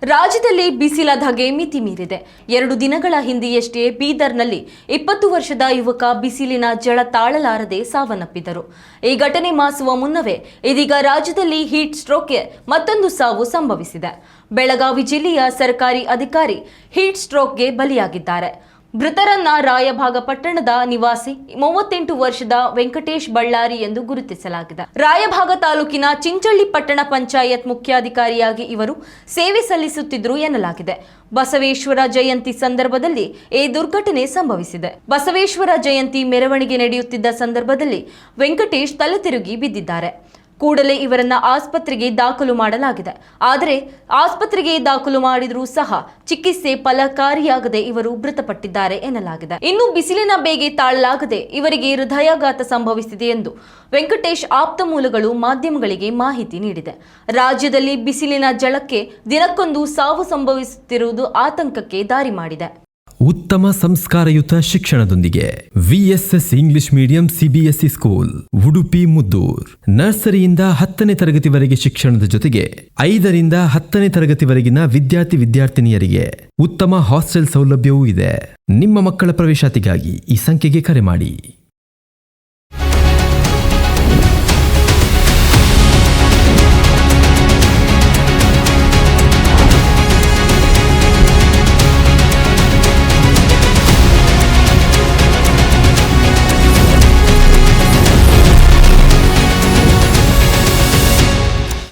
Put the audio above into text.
ರಾಜ್ಯದಲ್ಲಿ ಬಿಸಿಲ ಧಗೆ ಮಿತಿ ಮೀರಿದೆ. 2 ದಿನಗಳ ಹಿಂದೆಯಷ್ಟೇ ಬೀದರ್ನಲ್ಲಿ 20 ವರ್ಷದ ಯುವಕ ಬಿಸಿಲಿನ ಝಳ ತಾಳಲಾರದೆ ಸಾವನ್ನಪ್ಪಿದರು. ಈ ಘಟನೆ ಮಾಸುವ ಮುನ್ನವೇ ಇದೀಗ ರಾಜ್ಯದಲ್ಲಿ ಹೀಟ್ ಸ್ಟ್ರೋಕ್ಗೆ ಮತ್ತೊಂದು ಸಾವು ಸಂಭವಿಸಿದೆ. ಬೆಳಗಾವಿ ಜಿಲ್ಲೆಯ ಸರ್ಕಾರಿ ಅಧಿಕಾರಿ ಹೀಟ್ ಸ್ಟ್ರೋಕ್ಗೆ ಬಲಿಯಾಗಿದ್ದಾರೆ. ಮೃತರನ್ನ ರಾಯಭಾಗ ಪಟ್ಟಣದ ನಿವಾಸಿ 38 ವರ್ಷದ ವೆಂಕಟೇಶ್ ಬಳ್ಳಾರಿ ಎಂದು ಗುರುತಿಸಲಾಗಿದೆ. ರಾಯಭಾಗ ತಾಲೂಕಿನ ಚಿಂಚಳ್ಳಿ ಪಟ್ಟಣ ಪಂಚಾಯತ್ ಮುಖ್ಯಾಧಿಕಾರಿಯಾಗಿ ಇವರು ಸೇವೆ ಸಲ್ಲಿಸುತ್ತಿದ್ದರು ಎನ್ನಲಾಗಿದೆ. ಬಸವೇಶ್ವರ ಜಯಂತಿ ಸಂದರ್ಭದಲ್ಲಿ ಈ ದುರ್ಘಟನೆ ಸಂಭವಿಸಿದೆ. ಬಸವೇಶ್ವರ ಜಯಂತಿ ಮೆರವಣಿಗೆ ನಡೆಯುತ್ತಿದ್ದ ಸಂದರ್ಭದಲ್ಲಿ ವೆಂಕಟೇಶ್ ತಲೆ ತಿರುಗಿ ಬಿದ್ದಿದ್ದಾರೆ. ಕೂಡಲೇ ಇವರನ್ನ ಆಸ್ಪತ್ರೆಗೆ ದಾಖಲು ಮಾಡಲಾಗಿದೆ. ಆದರೆ ಆಸ್ಪತ್ರೆಗೆ ದಾಖಲು ಮಾಡಿದರೂ ಸಹ ಚಿಕಿತ್ಸೆ ಫಲಕಾರಿಯಾಗದೆ ಇವರು ಮೃತಪಟ್ಟಿದ್ದಾರೆ ಎನ್ನಲಾಗಿದೆ. ಇನ್ನು ಬಿಸಿಲಿನ ಬೇಗೆ ತಾಳಲಾಗದೆ ಇವರಿಗೆ ಹೃದಯಾಘಾತ ಸಂಭವಿಸಿದೆ ಎಂದು ವೆಂಕಟೇಶ್ ಆಪ್ತ ಮೂಲಗಳು ಮಾಧ್ಯಮಗಳಿಗೆ ಮಾಹಿತಿ ನೀಡಿದೆ. ರಾಜ್ಯದಲ್ಲಿ ಬಿಸಿಲಿನ ಝಳಕ್ಕೆ ದಿನಕ್ಕೊಂದು ಸಾವು ಸಂಭವಿಸುತ್ತಿರುವುದು ಆತಂಕಕ್ಕೆ ದಾರಿ ಮಾಡಿದೆ. ಉತ್ತಮ ಸಂಸ್ಕಾರಯುತ ಶಿಕ್ಷಣದೊಂದಿಗೆ VSS English medium CBSE school Udupi Muddur. ನರ್ಸರಿಯಿಂದ 10ನೇ ತರಗತಿವರೆಗೆ ಶಿಕ್ಷಣದ ಜೊತೆಗೆ 5ರಿಂದ 10ನೇ ತರಗತಿವರೆಗಿನ ವಿದ್ಯಾರ್ಥಿನಿಯರಿಗೆ ಉತ್ತಮ ಹಾಸ್ಟೆಲ್ ಸೌಲಭ್ಯವೂ ಇದೆ. ನಿಮ್ಮ ಮಕ್ಕಳ ಪ್ರವೇಶಾತಿಗಾಗಿ ಈ ಸಂಖ್ಯೆಗೆ ಕರೆ ಮಾಡಿ.